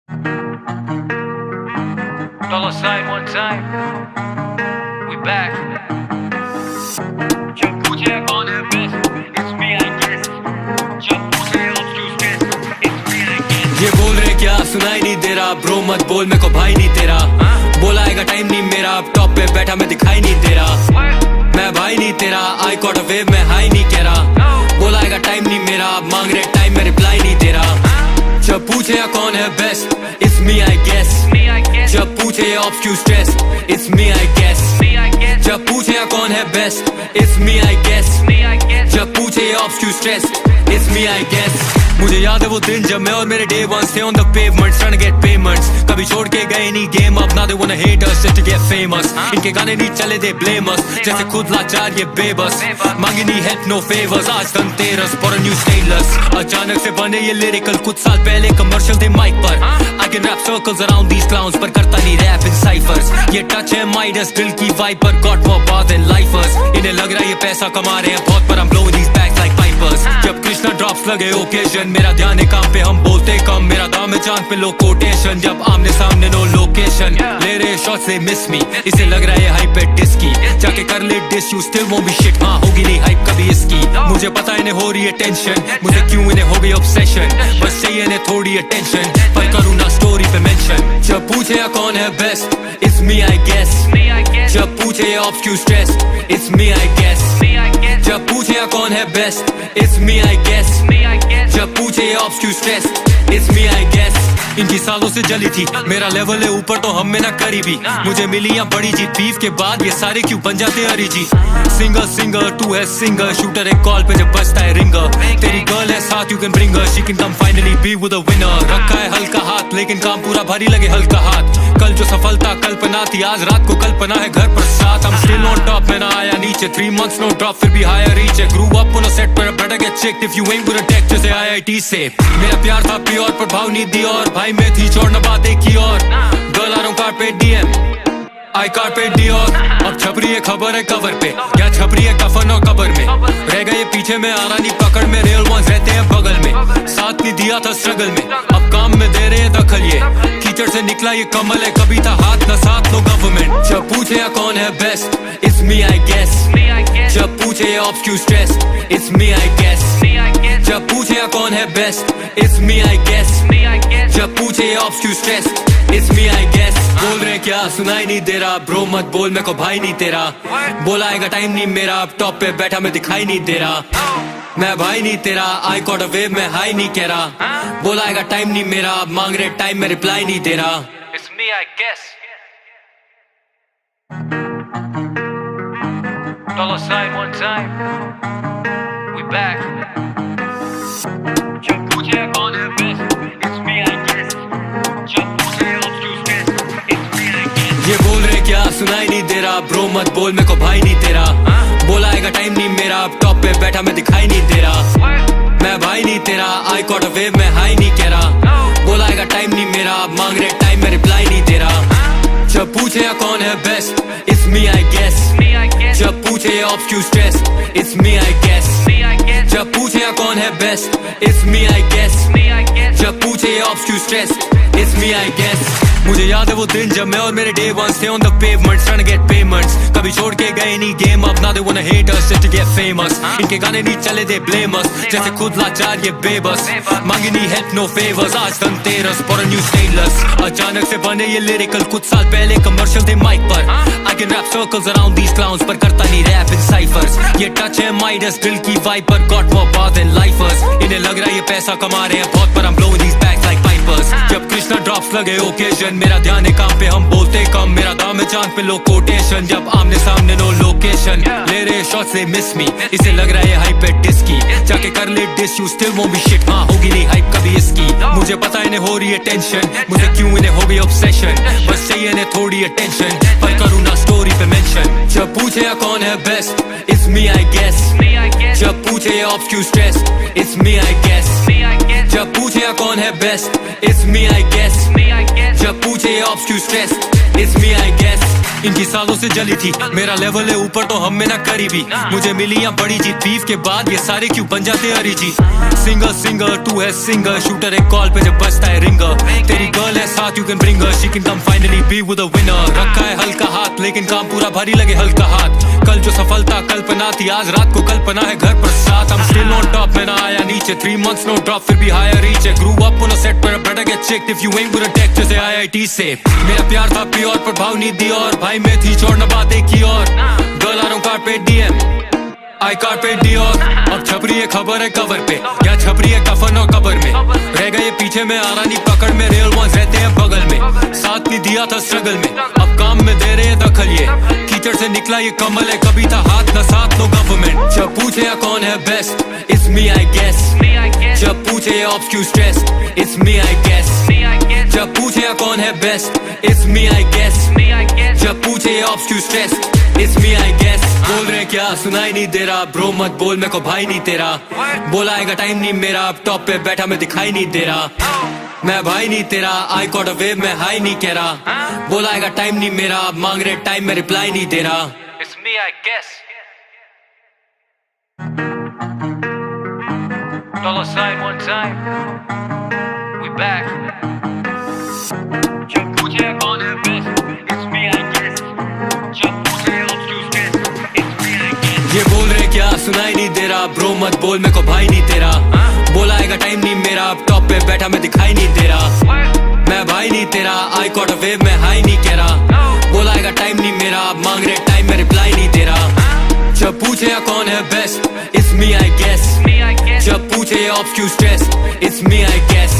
Dollar sign one time. We back. जब पूछे कौन है best, it's me I guess. जब पूछे excuse guess, it's me I guess. ये बोल रहे क्या सुनाई नहीं दे रहा ब्रो मत बोल मेरे को भाई नहीं तेरा बोला आएगा टाइम नहीं मेरा अब टॉप पे बैठा मैं दिखाई नहीं दे रहा मैं भाई नहीं तेरा आई कॉट अ वेव मैं हाई नहीं कह रहा बोला आएगा टाइम नहीं मेरा अब मांग रहे टाइम मैं रिप्लाई नहीं दे रहा जब पूछे कौन है best it's me I guess जब पूछे obscures stress it's me I guess जब पूछे कौन है best it's me I guess जब पूछे obscures stress it's me I guess मुझे याद है वो दिन जब मैं और मेरे डे वंस थे on the pavements trying to get payments कभी छोड़ के गए नहीं गेम अब ना they want to hate us just to get famous इनके गाने नहीं चले दे ब्लेम अस जैसे खुद लाचार ये बेबस मांगे नहीं हेल्प नो फेवर्स आज Dhanteras for a new stainless अचानक से बने ये लिरिकल कुछ साल पहले कमर्शियल थे माइक पर I can rap circles around these clowns पर करता नहीं रैप इन साइफर्स ये टच है माइडस दिल की वाइब पर गॉट मोर बात इन लाइफर्स इन्हें लग रहा है ये पैसा कमा रहे हैं बहुत पर I'm blowing these bags like pipers जब कृष्णा ड्रॉप्स लगे ओकेजन मेरा ध्यान है काम पे हम बोलते कम मेरा दाम है चांद पे लो कोटेशन जब आमने सामने नो लोकेशन ले रहे शॉट्स दे मिस मी इसे लग रहा है हाइप है डिस्की जाके कर ले diss you still won't be shit हाँ होगी नहीं हाइप कभी इसकी मुझे पता इन्हें हो रही है टेंशन मुझे क्यों इन्हें हो गई ऑब्सेशन बस चाहिए इन्हें थोड़ी अटेंशन पर करूँ ना स्टोरी पे मेंशन जब पूछे कौन है best it's me I guess जब पूछे obscures stress it's me I guess जब पूछे कौन है best it's me I guess जब पूछे obscures stress it's me I guess इनकी सालों से जली थी मेरा लेवल है ऊपर तो हम में ना करीबी मुझे मिली यहाँ बड़ी जीत बीफ के बाद ये सारे क्यों बन जाते हैं अरिजी सिंगर टू है सिंगर शूटर है कॉल पे जब बजता है रिंगर तेरी गर्ल है साथ you can bring her she can come finally be with a winner रखा है हल्का हाथ लेकिन काम पूरा भारी लगे हल्का हाथ कल जो सफलता कल्पना थी आज रात को कल्पना है घर पर साथ हम स्टिल ऑन टॉप में ना आया नीचे 3 months नो ड्रॉप फिर भी हायर रीच है grew up on a set पर better get checked if you ain't with a tech जैसे आईआईटी से मेरा प्यार था प्योर पर भाव नहीं दी और भाई में थी छोड़ न बात एक ही और गर्ल आ रहा हूं कारपेट डीएम आई कारपेट डी और अब छप रही है खबर है कवर पे क्या छप रही है कफन और कबर में रह गए पीछे में आ रहा नहीं पकड़ में रियल वंस रहते हैं बगल में साथ नहीं दिया था स्ट्रगल में अब काम में दे रहे हैं दखल ये कीचड़ से निकला ये कमल है कभी था हाथ न साथ नो गवर्नमेंट जब पूछे कौन है best it's me I guess जब पूछे obscures stress it's me I guess जब पूछे कौन है best it's me I guess जब पूछे obscures stress it's me I guess बोल रहे क्या सुनाई नहीं दे रहा ब्रो मत बोल मेरे को भाई नहीं तेरा बोला आएगा टाइम नहीं मेरा अब टॉप पे बैठा मैं दिखाई नहीं दे रहा मैं भाई नहीं तेरा आई कॉट अ वेव मैं हाई नहीं कह रहा बोला आएगा टाइम नहीं मेरा अब मांग रहे टाइम मैं रिप्लाई नहीं दे रहा It's me I guess. Dollar sign one time. We back. जब पूछे कौन है best, it's me I guess. जब पूछे excuse guess, it's me I guess. ये बोल रहे क्या सुनाई नहीं दे रहा ब्रो मत बोल मेरे को भाई नहीं तेरा बोला आएगा टाइम नहीं मेरा अब टॉप पे बैठा मैं दिखाई नहीं दे रहा मैं भाई नहीं तेरा आई कॉट अ वेव मैं हाई नहीं कह रहा बोला आएगा टाइम नहीं मेरा अब मांग रहे टाइम मैं रिप्लाई नहीं दे रहा जब पूछे कौन है best it's me I guess जब पूछे obscures stress it's me I guess जब पूछे कौन है best it's me I guess जब पूछे obscures stress it's me I guess मुझे याद है वो दिन जब मैं और मेरे डे वंस थे on the pavements trying to get payments कभी छोड़ के गए नहीं गेम अब ना they want to hate us just to get famous इनके गाने नहीं चले दे ब्लेम अस जैसे खुद लाचार ये बेबस मांगे नहीं हेल्प नो फेवर्स आज Dhanteras for a new stainless अचानक से बने ये लिरिकल कुछ साल पहले कमर्शियल थे माइक पर I can rap circles around these clowns पर करता नहीं रैप इन साइफर्स ये टच है माइडस दिल की वाइब पर गॉट मोर बात इन लाइफर्स इन्हें लग रहा है ये पैसा कमा रहे हैं बहुत पर I'm blowing these bags like pipers जब कृष्णा ड्रॉप्स लगे ओकेजन मेरा ध्यान है काम पे हम बोलते कम मेरा दाम है चांद पे लो कोटेशन जब आमने सामने नो लोकेशन ले रहे शॉट्स दे मिस मी इसे लग रहा है हाइप है डिस्की जाके कर ले diss you still won't be shit हाँ होगी नहीं हाइप कभी इसकी मुझे पता इन्हें हो रही है टेंशन मुझे क्यों इन्हें हो गई ऑब्सेशन बस चाहिए इन्हें थोड़ी अटेंशन पर करूँ ना स्टोरी पे मेंशन जब पूछे कौन है best it's me I guess जब पूछे obscures stress it's me I guess जब पूछे कौन है best it's me I guess जब पूछे obscures stress it's me I guess इनकी सालों से जली थी, मेरा लेवल है ऊपर तो हम में ना करीबी। मुझे मिली यहाँ बड़ी जीत, बीफ के बाद ये सारे क्यों बन जाते अरिजीत। सिंगर सिंगर तू है सिंगर, शूटर एक कॉल पे जब बजता है रिंगर। तेरी गर्ल है साथ, you can bring her, she can come finally be with a winner. रखा है हल्का हाथ लेकिन काम पूरा भारी लगे हल्का हाथ। कल जो सफलता कल्पना थी, आज रात को कल्पना है घर पर साथ। I'm still on top, मैं ना आया नीचे, 3 months no drop फिर भी higher reach है। Grew up on a set पर better get checked if you ain't with a tech जैसे IIT से। मेरा प्यार था प्योर पर भाव नहीं दी, और भाई मैं थी छोड़ना बात एक ही और। Girl I don't carpe diem, I carpe diem। अब छपरी है खबर है कवर पे, या छपरी है कफन और कबर में। रह गए पीछे में आ रहा नहीं पकड़ में, रियल वंस रहते हैं बगल में। साथ नहीं दिया था स्ट्रगल में, अब काम में दे रहे हैं दखल ये। कीचड़ से निकला ये कमल है, कभी था हाथ न साथ नो गवर्नमेंट। जब पूछे या कौन है best, it's me I guess। जब पूछे या ऑब्स क्यों stress, it's me I guess। जब पूछे या कौन है best, it's me I guess। जब पूछे या ऑब्स क्यों stress, it's me I guess। बोल रहे क्या सुनाई नहीं दे रहा, ब्रो मत बोल मेरे को भाई नहीं तेरा। बोला आएगा टाइम नहीं मेरा, अब टॉप पे बैठा मैं दिखाई नहीं दे रहा। मैं भाई नहीं तेरा, आई कॉट अ वेव मैं हाई नहीं कह रहा। बोला आएगा टाइम नहीं मेरा, अब मांग रहे टाइम में रिप्लाई नहीं दे रहा। It's me, I guess. Dollar sign one time. We back. जब पूछे कौन है best, it's me, I guess. जब पूछे excuse guess, it's me, I guess. ये बोल रहे क्या सुनाई नहीं दे रहा, ब्रो मत बोल मेरे को भाई नहीं तेरा। बोला आएगा टाइम नहीं मेरा, अब टॉप पे बैठा मैं दिखाई नहीं दे रहा। मैं भाई नहीं तेरा, आई कॉट अ वेव मैं हाई नहीं कह रहा। बोला आएगा टाइम नहीं मेरा, अब मांग रहे टाइम में रिप्लाई नहीं दे रहा। जब पूछे या कौन है best, it's me I guess। जब पूछे या ऑब्स क्यों stress, it's me I guess।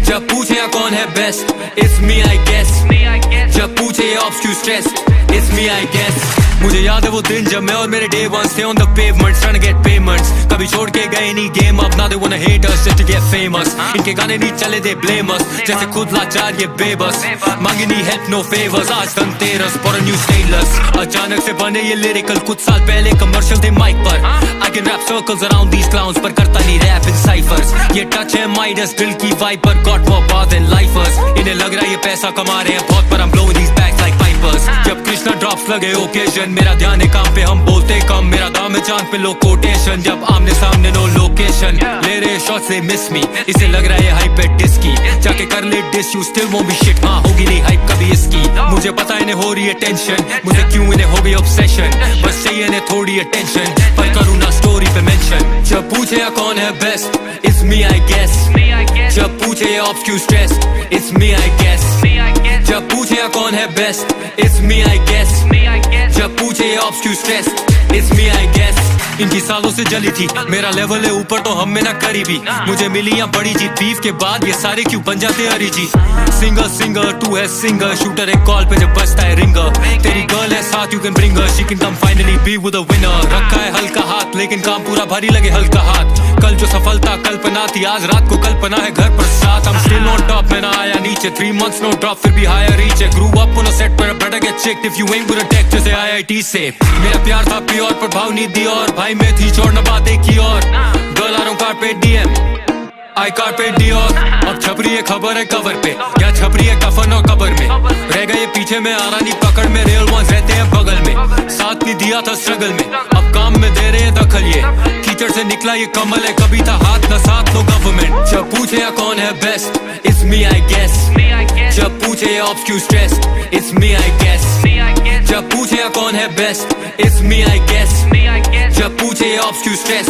जब पूछे या कौन है best, it's me I guess। जब पूछे या ऑब्स क्यों stress, it's me I guess। मुझे याद है वो दिन जब मैं और मेरे डे वंस थे on the pavements trying to get payments। कभी छोड़ के गए नहीं गेम, अब now they wanna hate us just to get famous। इनके गाने नहीं चले they blame us, जैसे खुद लाचार ये बेबस। मांगे नहीं help no favors, आज Dhanteras for a new stateless। अचानक से बने ये lyrical, कुछ साल पहले कमर्शियल थे माइक पर। I can rap circles around these clowns, पर करता नहीं rap in ciphers। ये टच है Midas दिल की वाइब पर, got more bars than lifers। इन्हें लग रहा है ये पैसा कमा रहे हैं बहुत, पर I'm blowing these bags like pipers। जब कृष्णा ड्रॉप्स लगे ओकेजन, मेरा ध्यान है काम पे हम बोलते कम। मेरा दाम है चांद पे लो कोटेशन, जब आमने सामने नो लोकेशन। ले रहे शॉट्स दे मिस मी, इसे लग रहा है हाइप है डिस्की। जाके कर ले diss, you still won't be shit, हाँ होगी नहीं हाइप कभी इसकी। मुझे पता इन्हें हो रही है टेंशन, मुझे क्यों इन्हें हो गई ऑब्सेशन। बस चाहिए इन्हें थोड़ी अटेंशन, पर करूँ ना स्टोरी पे मेंशन। जब पूछे या कौन है best, it's me I guess। जब पूछे या ऑब्स क्यों stress, it's me I guess। जब पूछे या कौन है best, it's me I guess। जब पूछे या ऑब्स क्यों stress, it's me I guess। इनकी सालों से जली थी, मेरा लेवल है ऊपर तो हम में ना करीबी। मुझे मिली यहाँ बड़ी जीत, बीफ के बाद ये सारे क्यों बन जाते अरिजीत। सिंगर सिंगर तू है सिंगर, शूटर एक कॉल पे जब बजता है रिंगर। तेरी गर्ल है साथ, you can bring her, she can come finally be with a winner. रखा है हल्का हाथ लेकिन काम पूरा भारी लगे हल्का हाथ। कल जो सफलता कल्पना थी, आज रात को कल्पना है घर पर साथ। I'm still on top, मैं ना आया नीचे, 3 months no drop फिर भी higher reach है। Grew up on a set पर better get checked if you ain't with a tech जैसे IIT से। मेरा प्यार था प्योर पर भाव नहीं दी, और भाई मैं थी छोड़ना बात एक ही और। Girl I don't carpe diem, I carpe diem। अब छपरी है खबर है कवर पे, या छपरी है कफन और कबर में। रह गए पीछे में आ रहा नहीं पकड़ में, रियल वंस रहते हैं बगल में। साथ नहीं दिया था स्ट्रगल में, अब काम में दे रहे हैं दखल ये। कीचड़ से निकला ये कमल है, कभी था हाथ न साथ नो गवर्नमेंट। जब पूछे या कौन है best, it's me I guess। जब पूछे या ऑब्स क्यों stress, it's me I guess। जब पूछे या कौन है best, it's me I guess। जब पूछे या ऑब्स क्यों stress,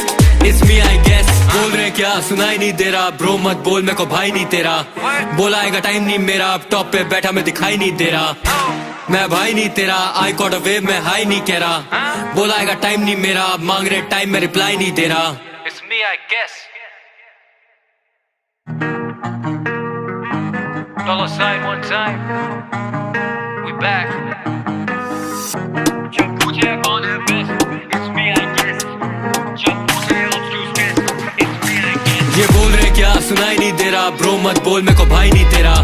it's me I guess। बोल रहे क्या सुनाई नहीं दे रहा, ब्रो मत बोल मेरे को भाई नहीं तेरा। बोला आएगा टाइम नहीं मेरा, अब टॉप पे बैठा मैं दिखाई नहीं दे रहा। मैं भाई नहीं तेरा, आई कॉट अ वेव मैं हाई नहीं कह रहा। बोला आएगा टाइम नहीं मेरा, अब मांग रहे टाइम में रिप्लाई नहीं दे रहा। It's me, I guess. Dollar sign one time. We back. जब पूछे कौन है best, it's me, I guess. जब पूछे excuse guess, it's me, I guess. ये बोल रहे क्या सुनाई नहीं दे रहा, ब्रो मत बोल मेरे को भाई नहीं तेरा।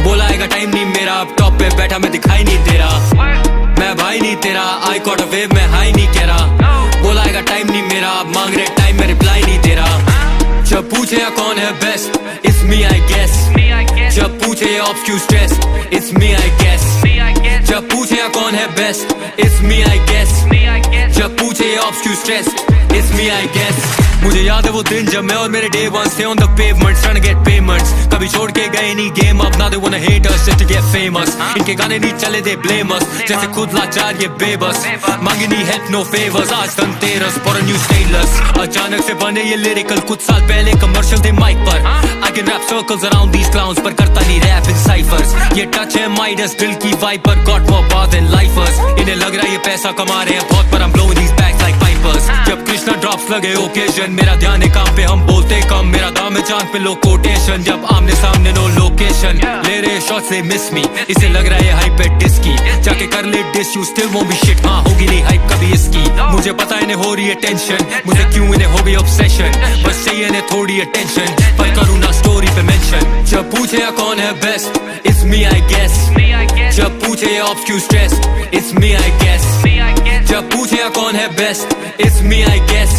बोला आएगा टाइम नहीं मेरा, अब टॉप पे बैठा मैं दिखाई नहीं दे रहा। मैं भाई नहीं तेरा, आई कॉट अ वेव मैं हाई नहीं कह रहा। बोला आएगा टाइम नहीं मेरा, अब मांग रहे टाइम में रिप्लाई नहीं दे रहा। जब पूछे या कौन है best, it's me I guess। जब पूछे या ऑब्स क्यों stress, it's me I guess। जब पूछे या कौन है best, it's me I guess. जब पूछे ये obscure stress, it's me I guess. मुझे याद है वो दिन जब मैं और मेरे day ones थे on the pavements trying to get payments. कभी छोड़ के गए नहीं game up, now they wanna hate us just to get famous. इनके गाने नहीं चले they blame us, जैसे खुद लाचार ये बेबस. मांगी नहीं help no favors, आज Dhanteras for a new stateless. अचानक से बने ये lyrical, कुछ साल पहले commercial थे mic पर. I can rap circles around these clowns, पर करता नहीं rap in ciphers. ये touch है Midas, दिल की vibe पर got more bar than lifers. इन्हें लग रहा है ये पैसा कमा रहे हैं बहुत, पर I'm blowing these bags like pipers. जब कृष्णा drops लगे occasion, मेरा ध्यान है काम पे, हम बोलते कम. मेरा दाम है चांद पे लो कोटेशन, जब आमने सामने नो लोकेशन. ले रहे शॉट्स they miss me, इसे लग रहा है हाइप है डिस्की. जाके कर ले diss you still won't be shit. हाँ होगी नहीं हाइप कभी इसकी. मुझे पता इन्हें हो रही है टेंशन, मुझे क्यों इन्हें हो गई ऑब्सेशन. बस चाहिए इन्हें थोड़ी अटेंशन, पर करूँ ना स्टोरी पे मेंशन. जब पूछे या कौन है best, it's me I guess. जब पूछे ये obscure stress, it's me I guess. जब पूछे या कौन है best, it's me I guess.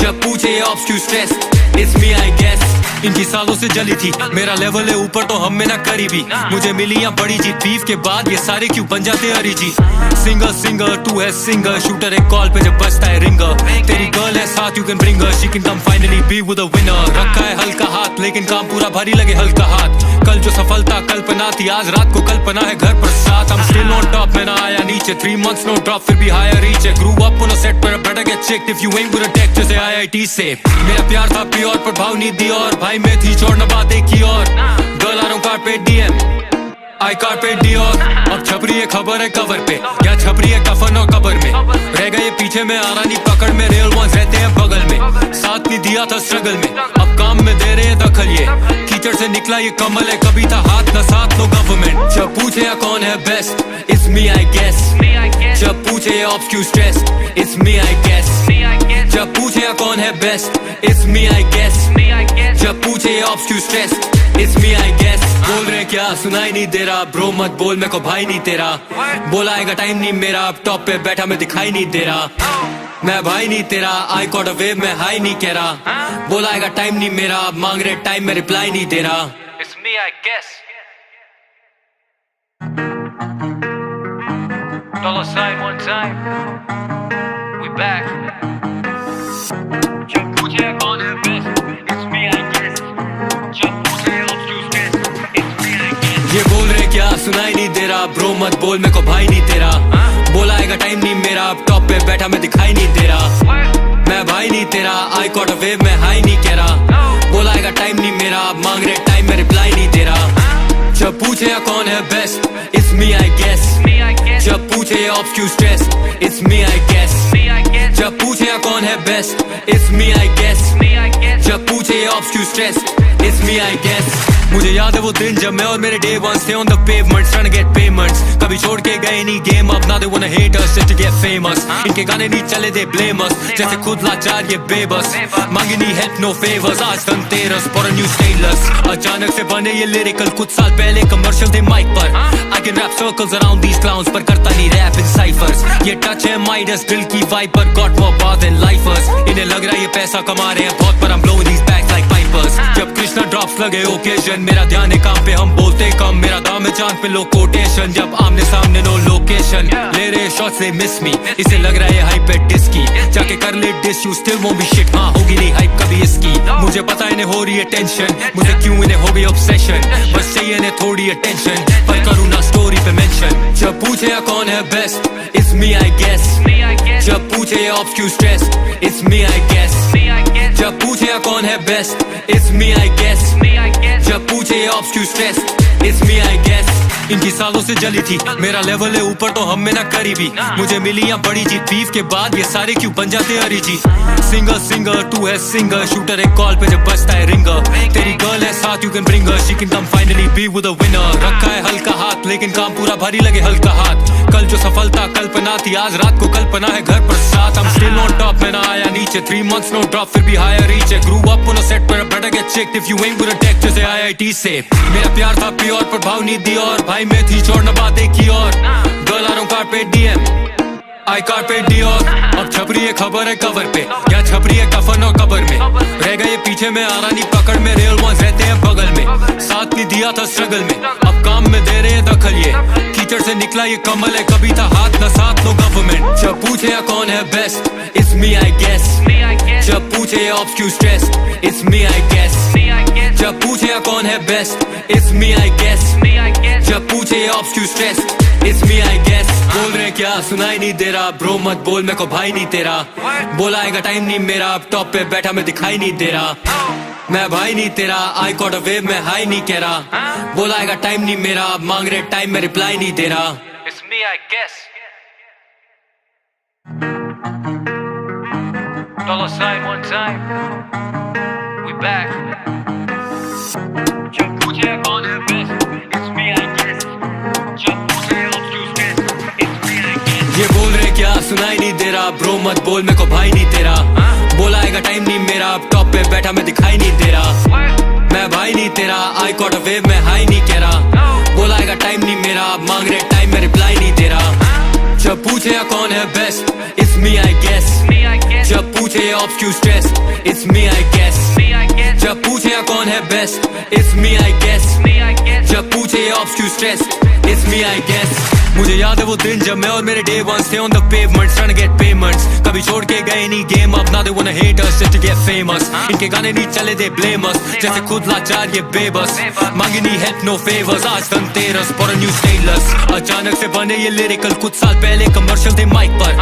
जब पूछे ये obscure stress, it's me I guess. इनकी सालों से जली थी, मेरा लेवल है ऊपर तो हम में ना करीबी. मुझे मिली या बड़ी जीत, बीफ के बाद ये सारे क्यों बन जाते अरिजीत. सिंगर सिंगर तू है सिंगर, शूटर है कॉल पे जब बजता है रिंगर. तेरी गर्ल है साथ, you can bring her, she can come finally be with a winner. रखा है हल्का हाथ लेकिन काम पूरा भारी लगे हल्का हाथ. कल जो सफलता कल्पना थी, आज रात को कल्पना है घर पर साथ. I'm still on top, मैं ना आया नीचे. 3 months no drop, फिर भी higher reach है. Grew up on a set पर better get checked if you ain't with a tech, जैसे IIT से. मेरा प्यार था प्योर पर भाव नहीं दी, और भाई मैं थी छोड़ना बात एक ही और. गर्ल आ रहा हूँ carpe diem, I carpe diem. अब छपरी है खबर है कवर पे, क्या छपरी है कफन और कबर में. रह गए पीछे में आ रहा नहीं पकड़ में, real ones रहते हैं बगल में. साथ नहीं दिया था स्ट्रगल में, अब काम में दे रहे हैं दखल. ये कीचड़ से निकला ये कमल है, कभी था हाथ न साथ नो गवर्नमेंट. जब पूछे या कौन है best, it's me I guess. जब पूछे ये obscure stress, it's me I guess. जब पूछे या कौन है best, it's me I guess. जब पूछे ये obscure stress, it's me I guess. बोल रहे क्या सुनाई नहीं दे रहा, ब्रो मत बोल मेरे को भाई नहीं तेरा. बोला आएगा टाइम नहीं मेरा, अब टॉप पे बैठा मैं दिखाई नहीं दे रहा. मैं भाई नहीं तेरा, आई कॉट अ वेव मैं हाई नहीं कह रहा. बोला आएगा टाइम नहीं मेरा, अब मांग रहे टाइम में रिप्लाई नहीं दे रहा. It's me I guess. Dollar sign one time. We back. जब पूछे कौन है best, it's me I guess. जब पूछे obscure stress, it's me I guess. ये बोल रहे क्या सुनाई नहीं दे रहा, ब्रो मत बोल मेरे को भाई नहीं तेरा. बोला आएगा टाइम नहीं मेरा, अब टॉप पे बैठा मैं दिखाई नहीं दे रहा. मैं भाई नहीं तेरा, आई कॉट अ वेव मैं हाई नहीं कह रहा. बोला आएगा टाइम नहीं मेरा, अब मांग रहे टाइम में रिप्लाई नहीं दे रहा. जब पूछे या कौन है best, it's me I guess. जब पूछे ये obscure stress, it's me I guess. जब पूछे या कौन है best, it's me I guess. जब पूछे ये obscure stress, it's me I guess. मुझे याद है वो दिन जब मैं और मेरे day ones थे on the pavements trying to get payments. कभी छोड़ के गए नहीं game up, now they wanna hate us just to get famous. इनके गाने नहीं चले they blame us, जैसे खुद लाचार ये बेबस. मांगी नहीं help no favors, आज Dhanteras for a new stateless. अचानक से बने ये lyrical, कुछ साल पहले commercial थे mic पर. I can rap circles around these clowns, पर करता नहीं rap in ciphers. ये touch है Midas, दिल की vibe पर got more bar than lifers. इन्हें लग रहा है ये पैसा कमा रहे हैं बहुत, पर I'm blowing these bags like pipers. जब कृष्णा drops लगे occasion, मेरा ध्यान है काम पे, हम बोलते कम. मेरा दाम है चांद पे लो कोटेशन, जब आमने सामने नो लोकेशन. ले रहे शॉट्स they miss me, इसे लग रहा है हाइप है डिस्की. जाके कर ले diss you still won't be shit. हाँ होगी नहीं हाइप कभी इसकी. मुझे पता इन्हें हो रही है टेंशन, मुझे क्यों इन्हें हो गई ऑब्सेशन. बस चाहिए इन्हें थोड़ी अटेंशन, पर करूँ ना स्टोरी पे मेंशन. जब पूछे या कौन है best, it's me I guess. जब पूछे ये obscure stress, it's me I guess. जब पूछे या कौन है best, it's me I guess. जब पूछे ये obscure stress, it's me I guess. इनकी सालों से जली थी, मेरा लेवल है ऊपर तो हम में ना करीबी. मुझे मिली या बड़ी जीत, बीफ के बाद ये सारे क्यों बन जाते अरिजीत. सिंगर सिंगर तू है सिंगर, शूटर है कॉल पे जब बजता है रिंगर. तेरी गर्ल है साथ, you can bring her, she can come finally be with a winner. रखा है हल्का हाथ लेकिन काम पूरा भारी लगे हल्का हाथ. कल जो सफलता कल्पना थी, आज रात को कल्पना है घर पर साथ. I'm still on top, मैं ना आया नीचे. 3 months no drop, फिर भी higher reach है. Grew up on a set पर better get checked if you ain't with a tech, जैसे IIT से. मेरा प्यार था प्योर पर भाव नहीं दी, और भाई मैं थी छोड़ना बात एक ही और. गर्ल आ रहा हूँ carpe diem, I carpe diem. अब छपरी है खबर है कवर पे, क्या छपरी है कफन और कबर में. रह गए पीछे में आ रहा नहीं पकड़ में, real ones रहते हैं बगल में. साथ नहीं दिया था स्ट्रगल में, अब काम में दे रहे हैं दखल. ये कीचड़ से निकला ये कमल है, कभी था हाथ न साथ नो गवर्नमेंट। जब पूछे या कौन है best, it's me I guess. जब पूछे ये ऑप्स क्यों stress, it's me I guess. जब पूछे या कौन है best, it's me I guess. जब पूछे ये ऑप्स क्यों stress, it's me I guess. बोल रहे क्या सुनाई नहीं दे रहा, ब्रो मत बोल मेरे को भाई नहीं तेरा। बोला आएगा टाइम नहीं मेरा, अब टॉप पे बैठा मैं दिखाई नहीं दे रहा। मैं भाई नहीं तेरा, आई कॉट अ वेव में हाई नहीं कह रहा। बोला आएगा टाइम नहीं मेरा, अब मांग रहे टाइम में रिप्लाई नहीं दे रहा। It's me, I guess. Dollar sign one time. We back. जब पूछे कौन है best, it's me, I guess. जब पूछे अब क्यों stress, it's me, I guess. ये बोल रहे क्या सुनाई नहीं दे रहा, ब्रो मत बोल मेरे को भाई नहीं तेरा। बोला आएगा टाइम नहीं मेरा, अब टॉप पे बैठा मैं दिखाई नहीं दे रहा। मैं भाई नहीं तेरा, आई कॉट अ वेव में हाई नहीं कह रहा। बोला आएगा टाइम नहीं मेरा, अब मांग रहे टाइम में रिप्लाई नहीं दे रहा। जब पूछे या कौन है best, it's me I guess. जब पूछे ऑप्स क्यों stress, it's me I guess. जब पूछे या कौन है best, it's me I guess. जब पूछे ऑप्स क्यों stress, it's me I guess. मुझे याद है वो दिन जब मैं और मेरे डे वंस थे on the pavement trying to get payments। कभी छोड़ के गए नहीं गेम, अब ना they wanna hate us just to get famous। इनके गाने नहीं चले they blame us, जैसे खुद लाचार ये बेबस। मांगी नहीं help no favors, आज Dhanteras for a new stateless। अचानक से बने ये lyrical, कुछ साल पहले कमर्शियल थे माइक पर।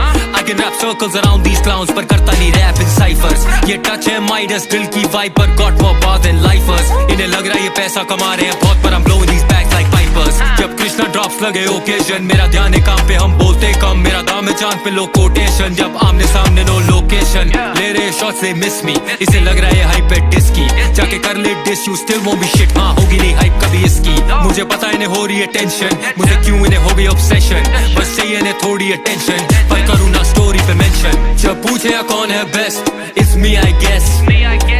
I can rap circles around these clowns, पर करता नहीं rap in ciphers। ये टच है Midas दिल की vibe पर, got more bar than lifers। इन्हें लग रहा है ये पैसा कमा रहे हैं बहुत, पर I'm blowing these bags like pipers। जब कृष्णा ड्रॉप्स लगे ओकेजन, मेरा ध्यान है काम पे हम बोलते कम। मेरा दाम है चांद पे लो कोटेशन, जब आमने सामने नो लोकेशन। ले रहे शॉट्स दे मिस मी, इसे लग रहा है हाइप है डिस्की। जाके कर ले diss you still won't be shit, हाँ होगी नहीं हाइप कभी इसकी। मुझे पता इन्हें हो रही है टेंशन, मुझे क्यों इन्हें हो गई ऑब्सेशन। बस चाहिए इन्हें थोड़ी अटेंशन, पर करूँ ना स्टोरी पे मेंशन। जब पूछे या कौन है best, it's me I guess.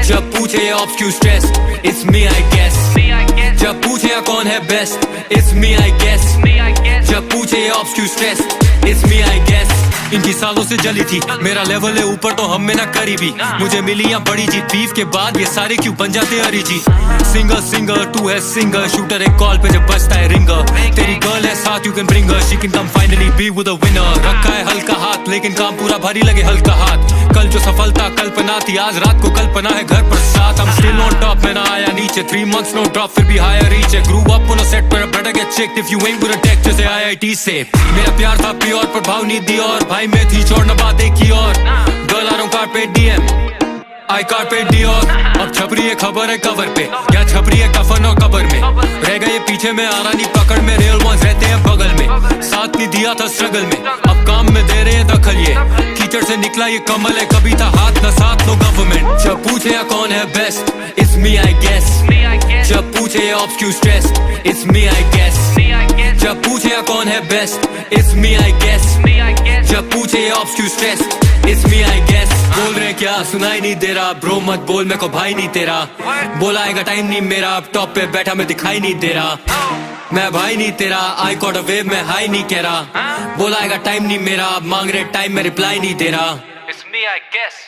जब पूछे ऑप्स क्यों stress, it's me I guess. जब पूछे या कौन है best, it's me I guess. जब पूछे ऑप्स क्यों stress, it's me I guess. इनकी सालों से जली थी, मेरा लेवल है ऊपर तो हम में ना करीबी। मुझे मिली या बड़ी जीत, बीफ के बाद ये सारे क्यों बन जाते अरिजीत। सिंगर सिंगर तू है सिंगर, शूटर एक कॉल पे जब बजता है रिंगर। तेरी गर्ल है साथ, you can bring her, she can come finally be with a winner. रखा है हल्का हाथ, लेकिन काम पूरा भारी लगे हल्का हाथ। कल जो सफलता कल्पना थी, आज रात को कल्पना है घर पर साथ। I'm still on top, मैं ना आया नीचे, 3 months no drop फिर भी higher reach है। Grew up on a set पर better get checked if you ain't with a tech, जैसे IIT से। मेरा प्यार था प्योर पर भाव नहीं दी, और भाई मैं थी छोड़ना बात एक ही और। गर्ल आ रहा हूँ carpe diem, आई carpe diem। अब छप रही है खबर है कवर पे, क्या छप रही है कफन और कबर में। रह गए पीछे में आ रहा नहीं पकड़ में, रियल वंस रहते हैं बगल में। साथ नहीं दिया था स्ट्रगल में, अब काम में दे रहे हैं दखल ये। कीचड़ से निकला ये कमल है, कभी था हाथ न साथ नो गवर्नमेंट। जब पूछे या कौन है best, it's me I guess. जब पूछे ऑप्स क्यों stress, it's me I guess. जब पूछे या कौन है best, it's me I guess. जब पूछे ऑप्स क्यों stress, it's me I guess. बोल रहे क्या सुनाई नहीं दे रहा, ब्रो मत बोल मेरे को भाई नहीं तेरा। बोला आएगा टाइम नहीं मेरा, अब टॉप पे बैठा मैं दिखाई नहीं दे रहा। मैं भाई नहीं तेरा, आई कॉट अ वेव में हाई नहीं कह रहा। बोला आएगा टाइम नहीं मेरा, अब मांग रहे टाइम में रिप्लाई नहीं दे रहा। It's me, I guess.